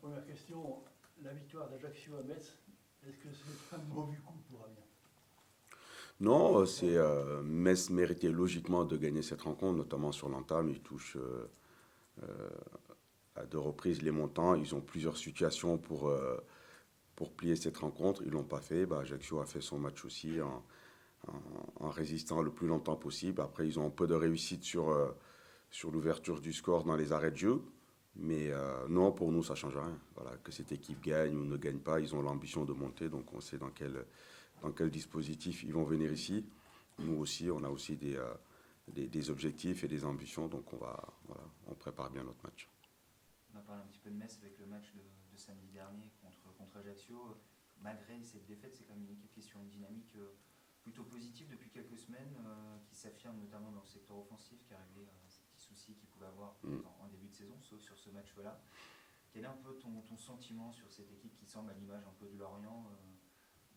Première question, la victoire d'Ajaccio à Metz, est-ce que c'est un mauvais coup pour Amiens? Non, Metz méritait logiquement de gagner cette rencontre, notamment sur l'entame. Ils touchent à deux reprises les montants. Ils ont plusieurs situations pour plier cette rencontre. Ils ne l'ont pas fait. Bah, Ajaccio a fait son match aussi en résistant le plus longtemps possible. Après, ils ont un peu de réussite sur l'ouverture du score dans les arrêts de jeu. Mais non, pour nous, ça ne change rien. Voilà, que cette équipe gagne ou ne gagne pas, ils ont l'ambition de monter. Donc on sait dans quel dispositif ils vont venir ici. Nous aussi, on a aussi des objectifs et des ambitions. Donc voilà, on prépare bien notre match. On a parlé un petit peu de Metz avec le match de samedi dernier contre Ajaccio. Malgré cette défaite, c'est quand même une équipe qui est sur une dynamique plutôt positive depuis quelques semaines, qui s'affirme notamment dans le secteur offensif, qui a réglé ces petits soucis qu'il pouvait avoir en début de saison, sauf sur ce match-là. Quel est un peu ton sentiment sur cette équipe qui semble à l'image un peu de Lorient,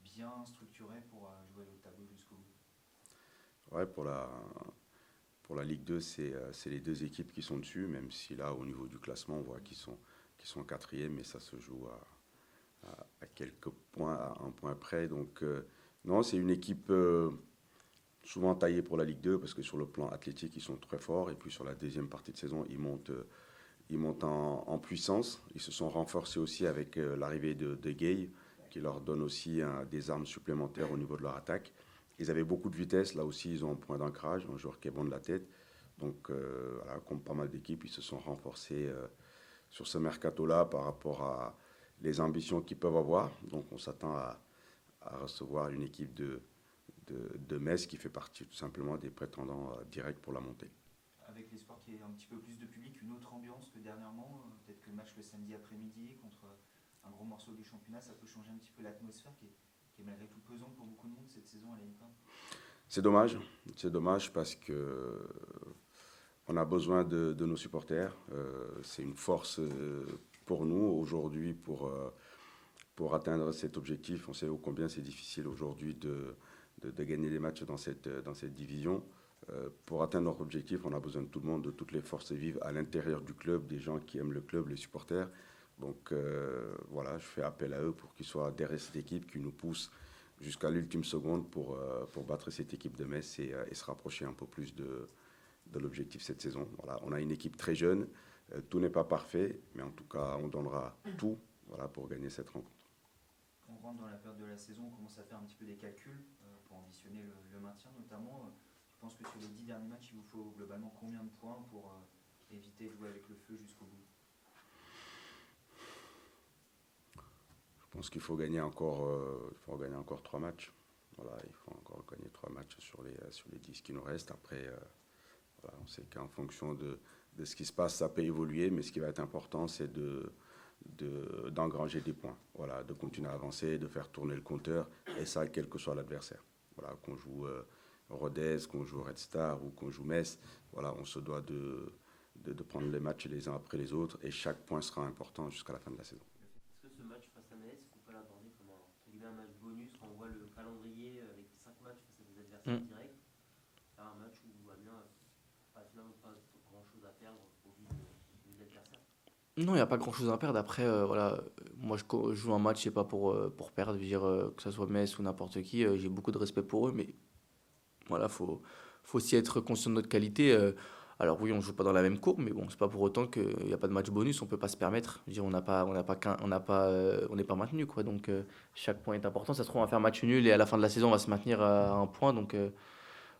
bien structurée pour jouer le tableau jusqu'au bout? Ouais, pour la Ligue 2, c'est les deux équipes qui sont dessus, même si là, au niveau du classement, on voit qu'ils sont quatrième, mais ça se joue à quelques points, à un point près. Donc, non, c'est une équipe souvent taillée pour la Ligue 2, parce que sur le plan athlétique, ils sont très forts. Et puis sur la deuxième partie de saison, ils montent en puissance. Ils se sont renforcés aussi avec l'arrivée de Gueye, qui leur donne aussi des armes supplémentaires au niveau de leur attaque. Ils avaient beaucoup de vitesse, là aussi ils ont un point d'ancrage, un joueur qui est bon de la tête. Donc voilà, comme pas mal d'équipes, ils se sont renforcés sur ce mercato-là par rapport à les ambitions qu'ils peuvent avoir. Donc on s'attend à recevoir une équipe de Metz qui fait partie tout simplement des prétendants directs pour la montée. Avec l'espoir qu'il y ait un petit peu plus de public, une autre ambiance que dernièrement, peut-être que le match le samedi après-midi contre un gros morceau du championnat, ça peut changer un petit peu l'atmosphère qui est malgré tout pesante pour beaucoup de monde cette saison à l'Alicante. C'est dommage parce que on a besoin de nos supporters. C'est une force pour nous aujourd'hui pour atteindre cet objectif. On sait combien c'est difficile aujourd'hui de gagner les matchs dans cette division. Pour atteindre notre objectif, on a besoin de tout le monde, de toutes les forces vives à l'intérieur du club, des gens qui aiment le club, les supporters. Donc voilà, je fais appel à eux pour qu'ils soient derrière cette équipe, qui nous pousse jusqu'à l'ultime seconde pour battre cette équipe de Metz et se rapprocher un peu plus de l'objectif cette saison. Voilà, on a une équipe très jeune, tout n'est pas parfait, mais en tout cas, on donnera tout, voilà, pour gagner cette rencontre. On rentre dans la période de la saison, on commence à faire un petit peu des calculs pour ambitionner le maintien notamment. Je pense que sur les 10 derniers matchs, il vous faut globalement combien de points pour éviter de jouer avec le feu jusqu'au bout? Je pense qu'il faut gagner encore 3 matchs. Voilà, il faut encore gagner 3 matchs sur les 10 qui nous restent. Après, voilà, on sait qu'en fonction de ce qui se passe, ça peut évoluer, mais ce qui va être important, c'est d'engranger des points. Voilà, de continuer à avancer, de faire tourner le compteur, et ça, quel que soit l'adversaire. Voilà, qu'on joue Rodez, qu'on joue Red Star ou qu'on joue Metz, voilà, on se doit de prendre les matchs les uns après les autres, et chaque point sera important jusqu'à la fin de la saison. Est-ce que ce match face à Metz, on peut l'aborder comme un match bonus quand on voit le calendrier avec 5 matchs face à des adversaires directs? Un match où Amiens n'a finalement pas grand-chose à perdre au vu de l'adversaire? Non, il n'y a pas grand-chose à perdre. Après, voilà, moi je joue un match, c'est pas pour perdre. Je veux dire, que ce soit Metz ou n'importe qui, j'ai beaucoup de respect pour eux, mais voilà, faut aussi être conscient de notre qualité. Alors oui, on joue pas dans la même cour, mais bon, c'est pas pour autant qu'il n'y a pas de match bonus, on peut pas se permettre. Je veux dire, on n'est pas maintenu, quoi. Donc chaque point est important. Ça se trouve, on va faire match nul et à la fin de la saison, on va se maintenir à un point. Donc non,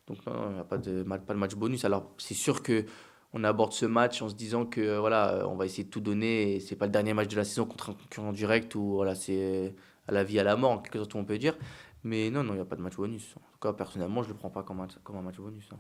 il n'y a pas de match bonus. Alors c'est sûr que on aborde ce match en se disant que voilà, on va essayer de tout donner. Et c'est pas le dernier match de la saison contre un concurrent direct où voilà, c'est à la vie à la mort, en quelque sorte, on peut dire. Mais non, il n'y a pas de match bonus. En tout cas, personnellement, je le prends pas comme un match bonus, hein.